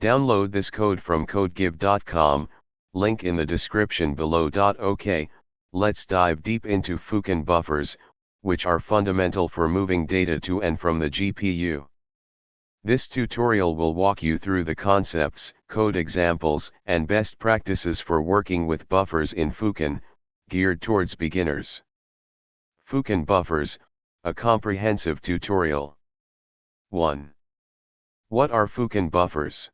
Download this code from codegive.com, link in the description below. OK, let's dive deep into Vulkan buffers, which are fundamental for moving data to and from the GPU. This tutorial will walk you through the concepts, code examples, and best practices for working with buffers in Vulkan, geared towards beginners. Vulkan buffers, a comprehensive tutorial. 1. What are Vulkan buffers?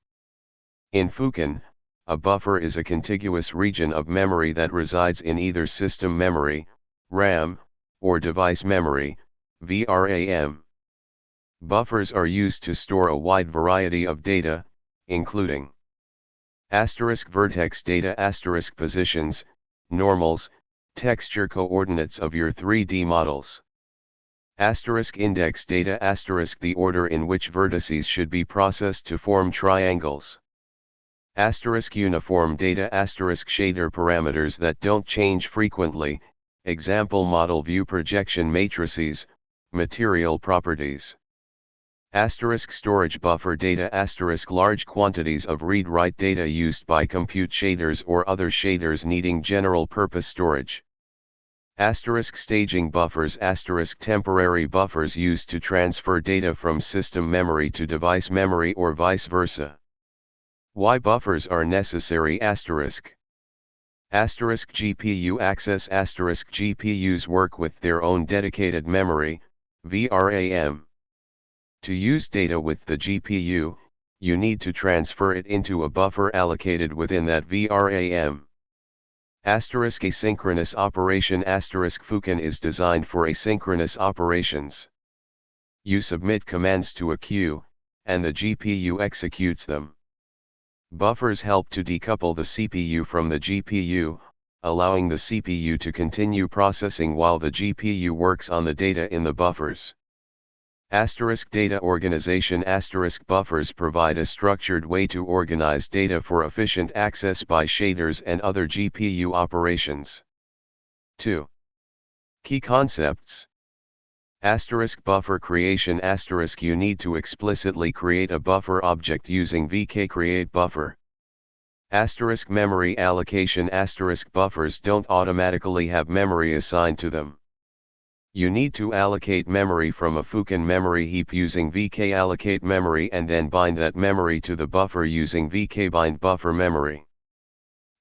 In Vulkan, a buffer is a contiguous region of memory that resides in either system memory, RAM, or device memory, VRAM. Buffers are used to store a wide variety of data, including vertex data, positions, normals, texture coordinates of your 3D models. Index data, the order in which vertices should be processed to form triangles. Uniform data, shader parameters that don't change frequently, example model view projection matrices, material properties. Storage buffer data, large quantities of read-write data used by compute shaders or other shaders needing general-purpose storage. Staging buffers, temporary buffers used to transfer data from system memory to device memory or vice versa. Why buffers are necessary? GPU access, GPUs work with their own dedicated memory, VRAM. To use data with the GPU, you need to transfer it into a buffer allocated within that VRAM. Asynchronous operation, Vulkan is designed for asynchronous operations. You submit commands to a queue, and the GPU executes them. Buffers help to decouple the CPU from the GPU, allowing the CPU to continue processing while the GPU works on the data in the buffers. Data organization, buffers provide a structured way to organize data for efficient access by shaders and other GPU operations. 2. Key concepts. Buffer creation, you need to explicitly create a buffer object using vk-create-buffer. Memory allocation, buffers don't automatically have memory assigned to them. You need to allocate memory from a Vulkan memory heap using vk-allocate memory and then bind that memory to the buffer using vk-bind buffer memory.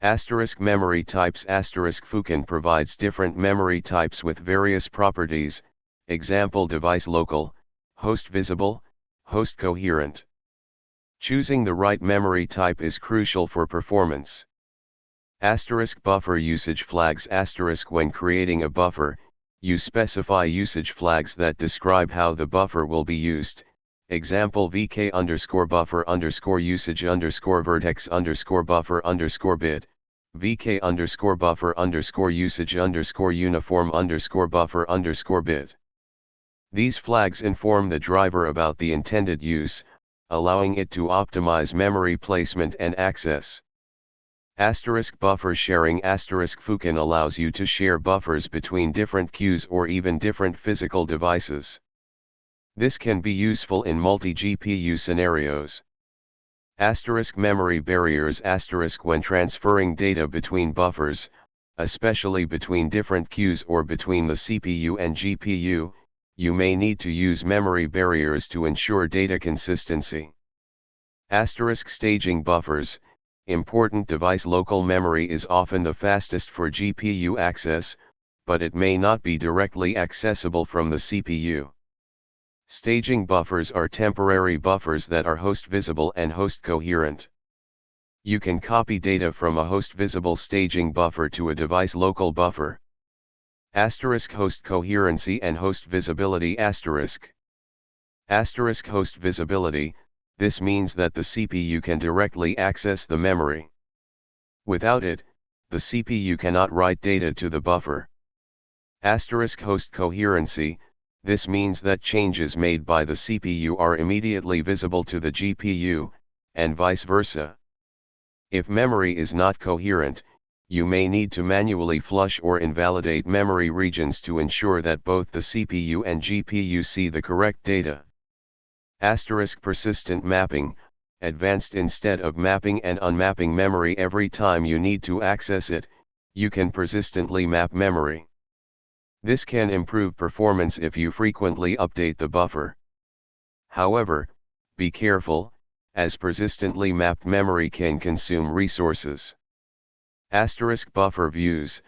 Memory types, Vulkan provides different memory types with various properties, example device local, host visible, host coherent. Choosing the right memory type is crucial for performance. Buffer usage flags, when creating a buffer, you specify usage flags that describe how the buffer will be used, example vk_buffer usage_vertex_buffer_bit, vk_buffer usage_uniform_buffer_bit. These flags inform the driver about the intended use, allowing it to optimize memory placement and access. Buffer sharing, Vulkan allows you to share buffers between different queues or even different physical devices. This can be useful in multi-GPU scenarios. Memory barriers, when transferring data between buffers, especially between different queues or between the CPU and GPU, you may need to use memory barriers to ensure data consistency. Staging buffers, important device local memory is often the fastest for GPU access, but it may not be directly accessible from the CPU. Staging buffers are temporary buffers that are host visible and host coherent. You can copy data from a host visible staging buffer to a device local buffer. Host coherency and host visibility. Host visibility, this means that the CPU can directly access the memory. Without it, the CPU cannot write data to the buffer. Host coherency, this means that changes made by the CPU are immediately visible to the GPU, and vice versa. If memory is not coherent, you may need to manually flush or invalidate memory regions to ensure that both the CPU and GPU see the correct data. Persistent mapping, advanced. Instead of mapping and unmapping memory every time you need to access it, you can persistently map memory. This can improve performance if you frequently update the buffer. However, be careful, as persistently mapped memory can consume resources. Buffer views.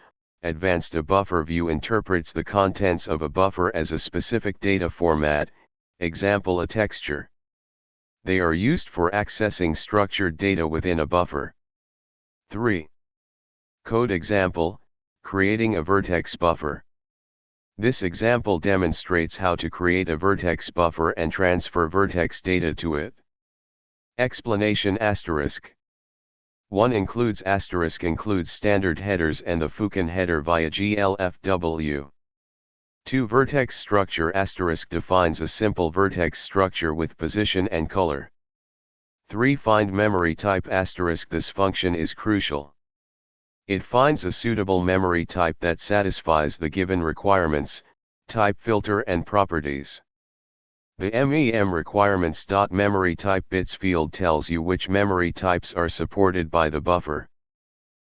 Advanced. A buffer view interprets the contents of a buffer as a specific data format, example a texture. They are used for accessing structured data within a buffer. 3. Code example, creating a vertex buffer. This example demonstrates how to create a vertex buffer and transfer vertex data to it. Explanation. 1 includes includes standard headers and the Vulkan header via GLFW. 2 Vertex structure defines a simple vertex structure with position and color. 3 Find memory type this function is crucial. It finds a suitable memory type that satisfies the given requirements, type filter and properties. The MEM requirements.memory type bits field tells you which memory types are supported by the buffer.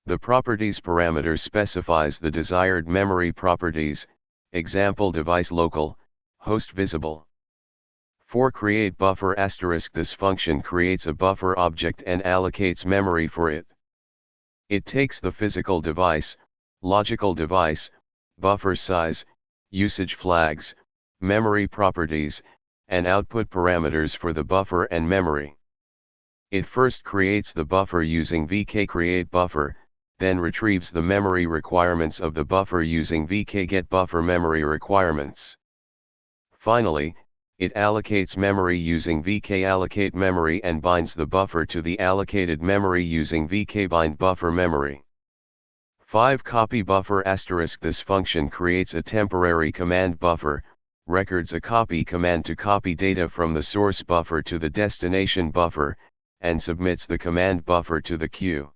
The properties parameter specifies the desired memory properties, example device local, host visible. 4 Create buffer this function creates a buffer object and allocates memory for it. It takes the physical device, logical device, buffer size, usage flags, memory properties, and output parameters for the buffer and memory. It first creates the buffer using vk-create-buffer, then retrieves the memory requirements of the buffer using vk-get-buffer memory requirements. Finally, it allocates memory using vk-allocate-memory and binds the buffer to the allocated memory using vk-bind-buffer memory. 5 Copy buffer this function creates a temporary command buffer, records a copy command to copy data from the source buffer to the destination buffer, and submits the command buffer to the queue.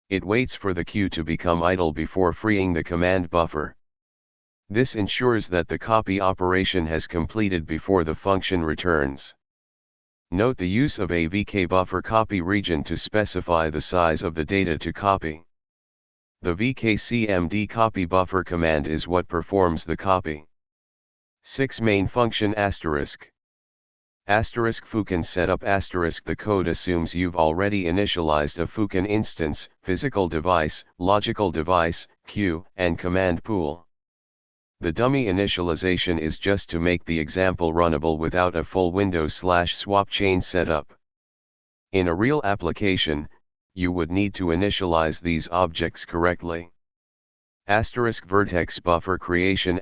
It waits for the queue to become idle before freeing the command buffer. This ensures that the copy operation has completed before the function returns. Note the use of a vk-buffer copy region to specify the size of the data to copy. The vkcmd copy buffer command is what performs the copy. 6 Main function Vulkan setup the code assumes you've already initialized a Vulkan instance, physical device, logical device, queue, and command pool. The dummy initialization is just to make the example runnable without a full Windows/swap chain setup. In a real application, you would need to initialize these objects correctly. Vertex buffer creation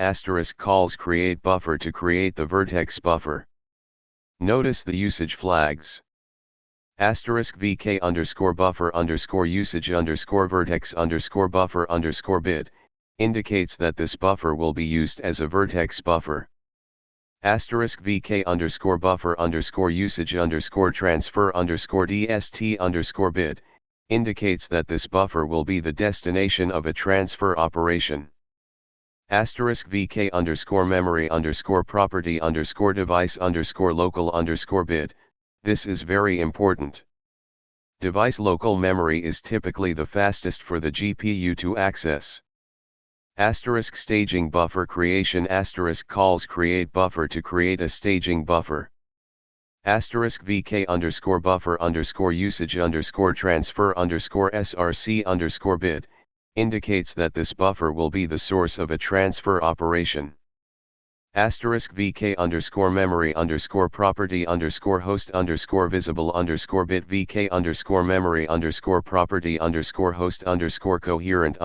calls create buffer to create the vertex buffer. Notice the usage flags. vk_buffer usage vertex buffer bit indicates that this buffer will be used as a vertex buffer. vk_buffer usage transfer dst bit indicates that this buffer will be the destination of a transfer operation. vk_memory property device local bit, this is very important. Device local memory is typically the fastest for the GPU to access. Staging buffer creation calls create buffer to create a staging buffer. vk_buffer usage transfer src bit indicates that this buffer will be the source of a transfer operation. vk_memory property host visible bit vk_memory property host coherent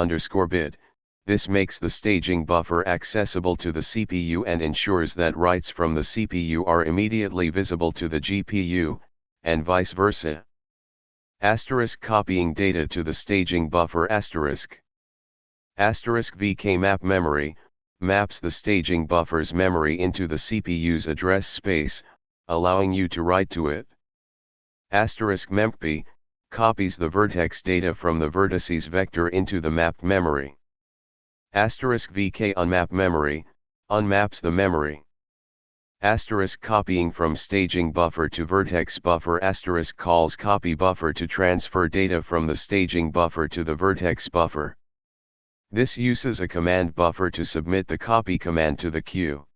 bit. This makes the staging buffer accessible to the CPU and ensures that writes from the CPU are immediately visible to the GPU, and vice versa. Copying data to the staging buffer vk-map memory, maps the staging buffer's memory into the CPU's address space, allowing you to write to it. mempp, copies the vertex data from the vertices vector into the mapped memory. vk unmap memory, unmaps the memory. Asterisk copying from staging buffer to vertex buffer. Asterisk calls copy buffer to transfer data from the staging buffer to the vertex buffer. This uses a command buffer to submit the copy command to the queue.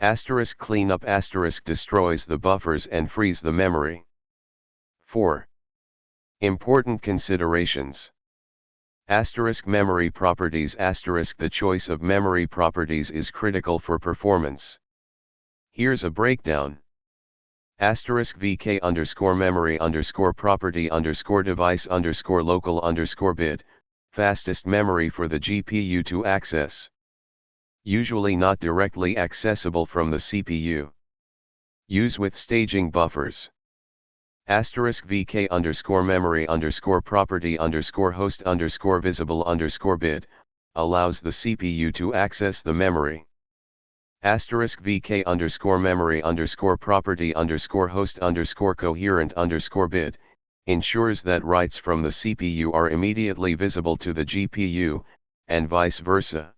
Asterisk cleanup. Asterisk destroys the buffers and frees the memory. 4. Important considerations. Asterisk memory properties. Asterisk the choice of memory properties is critical for performance. Here's a breakdown. Asterisk vk underscore memory underscore property underscore device underscore local underscore bit, fastest memory for the GPU to access. Usually not directly accessible from the CPU. Use with staging buffers. Asterisk vk underscore memory underscore property underscore host underscore visible underscore bit, allows the CPU to access the memory. Asterisk vk underscore memory underscore property underscore host underscore coherent underscore bit, ensures that writes from the CPU are immediately visible to the GPU, and vice versa.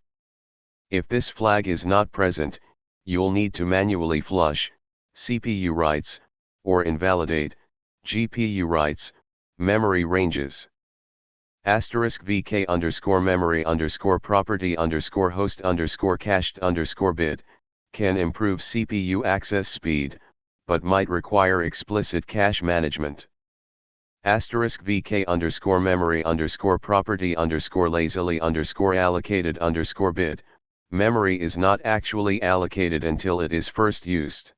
If this flag is not present, you'll need to manually flush CPU writes, or invalidate GPU writes, memory ranges. Asterisk vk underscore memory underscore property underscore host underscore cached underscore bit, can improve CPU access speed, but might require explicit cache management. Asterisk vk underscore memory underscore property underscore lazily underscore allocated underscore bit, memory is not actually allocated until it is first used.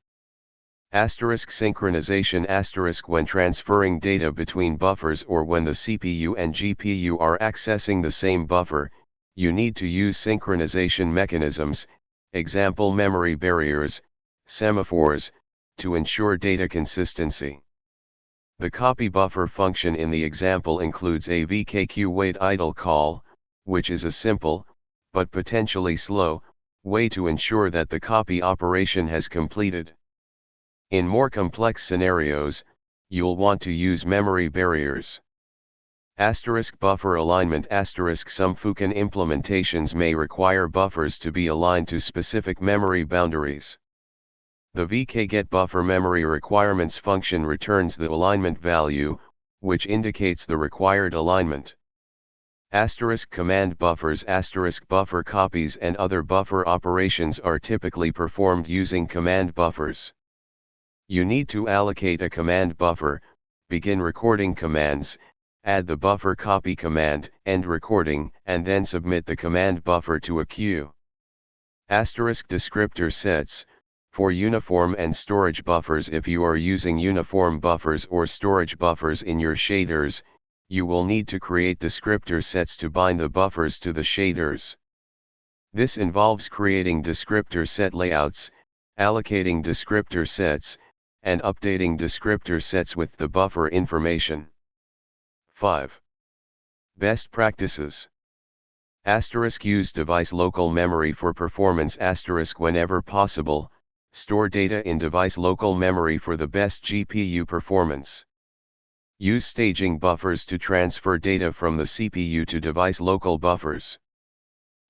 Asterisk synchronization. Asterisk when transferring data between buffers or when the CPU and GPU are accessing the same buffer, you need to use synchronization mechanisms, example memory barriers, semaphores, to ensure data consistency. The copy buffer function in the example includes a vkQwait idle call, which is a simple, but potentially slow, way to ensure that the copy operation has completed. In more complex scenarios, you'll want to use memory barriers. Asterisk buffer alignment. Asterisk some Vulkan implementations may require buffers to be aligned to specific memory boundaries. The vkGetBuffer memory requirements function returns the alignment value, which indicates the required alignment. Asterisk command buffers. Asterisk buffer copies and other buffer operations are typically performed using command buffers. You need to allocate a command buffer, begin recording commands, add the buffer copy command, end recording, and then submit the command buffer to a queue. Asterisk descriptor sets. For uniform and storage buffers. If you are using uniform buffers or storage buffers in your shaders, you will need to create descriptor sets to bind the buffers to the shaders. This involves creating descriptor set layouts, allocating descriptor sets, and updating descriptor sets with the buffer information. 5. Best practices. Asterisk use device local memory for performance. Asterisk whenever possible, store data in device local memory for the best GPU performance. Use staging buffers to transfer data from the CPU to device local buffers.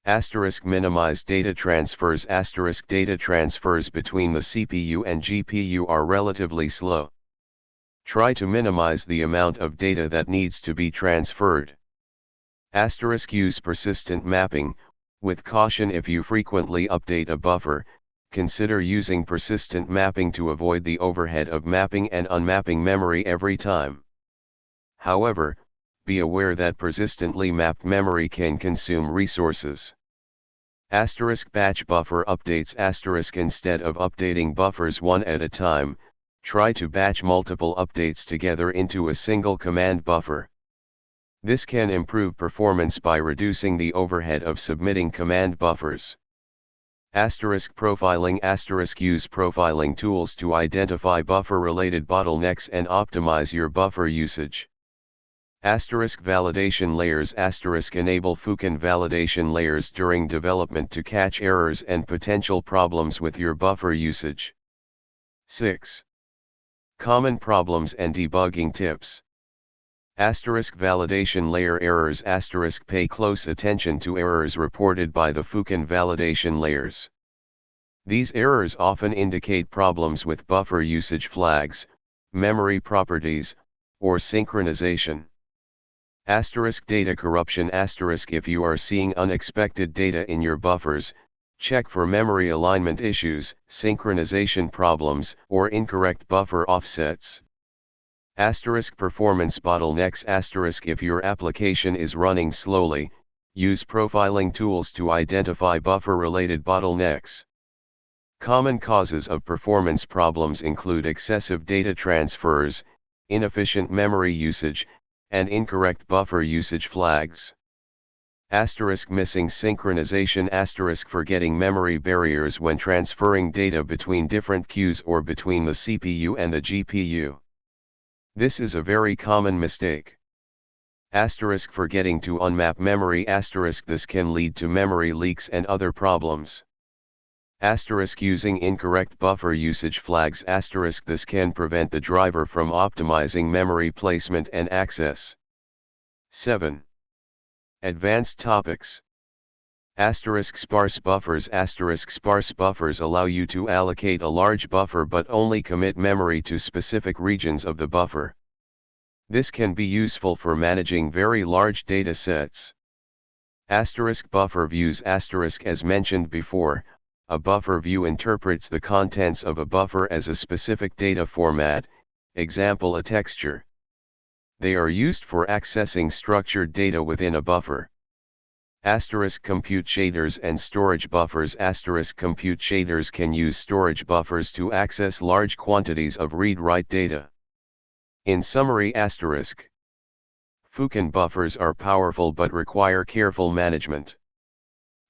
Asterisk minimize data transfers. Asterisk data transfers between the CPU and GPU are relatively slow. Try to minimize the amount of data that needs to be transferred. Asterisk use persistent mapping, with caution. If you frequently update a buffer, consider using persistent mapping to avoid the overhead of mapping and unmapping memory every time. However, be aware that persistently mapped memory can consume resources. Asterisk batch buffer updates. Asterisk instead of updating buffers one at a time, try to batch multiple updates together into a single command buffer. This can improve performance by reducing the overhead of submitting command buffers. Asterisk profiling. Asterisk use profiling tools to identify buffer-related bottlenecks and optimize your buffer usage. Asterisk validation layers. Asterisk enable Vulkan validation layers during development to catch errors and potential problems with your buffer usage. 6. Common problems and debugging tips. Asterisk validation layer errors. Asterisk pay close attention to errors reported by the Vulkan validation layers. These errors often indicate problems with buffer usage flags, memory properties, or synchronization. Asterisk data corruption asterisk if you are seeing unexpected data in your buffers, check for memory alignment issues, synchronization problems, or incorrect buffer offsets. Asterisk performance bottlenecks asterisk if your application is running slowly, use profiling tools to identify buffer-related bottlenecks. Common causes of performance problems include excessive data transfers, inefficient memory usage, and incorrect buffer usage flags. Asterisk missing synchronization asterisk forgetting memory barriers when transferring data between different queues or between the CPU and the GPU. This is a very common mistake. Asterisk forgetting to unmap memory asterisk this can lead to memory leaks and other problems. Asterisk using incorrect buffer usage flags asterisk this can prevent the driver from optimizing memory placement and access. 7. Advanced topics. Asterisk sparse buffers asterisk sparse buffers allow you to allocate a large buffer but only commit memory to specific regions of the buffer. This can be useful for managing very large data sets. Asterisk buffer views asterisk as mentioned before, a buffer view interprets the contents of a buffer as a specific data format, example a texture. They are used for accessing structured data within a buffer. Asterisk compute shaders and storage buffers asterisk compute shaders can use storage buffers to access large quantities of read-write data. In summary asterisk. Vulkan buffers are powerful but require careful management.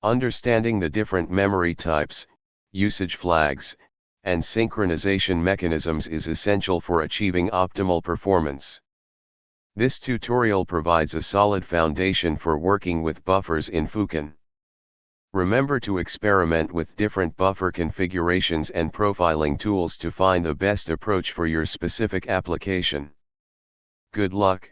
Understanding the different memory types, usage flags, and synchronization mechanisms is essential for achieving optimal performance. This tutorial provides a solid foundation for working with buffers in Vulkan. Remember to experiment with different buffer configurations and profiling tools to find the best approach for your specific application. Good luck.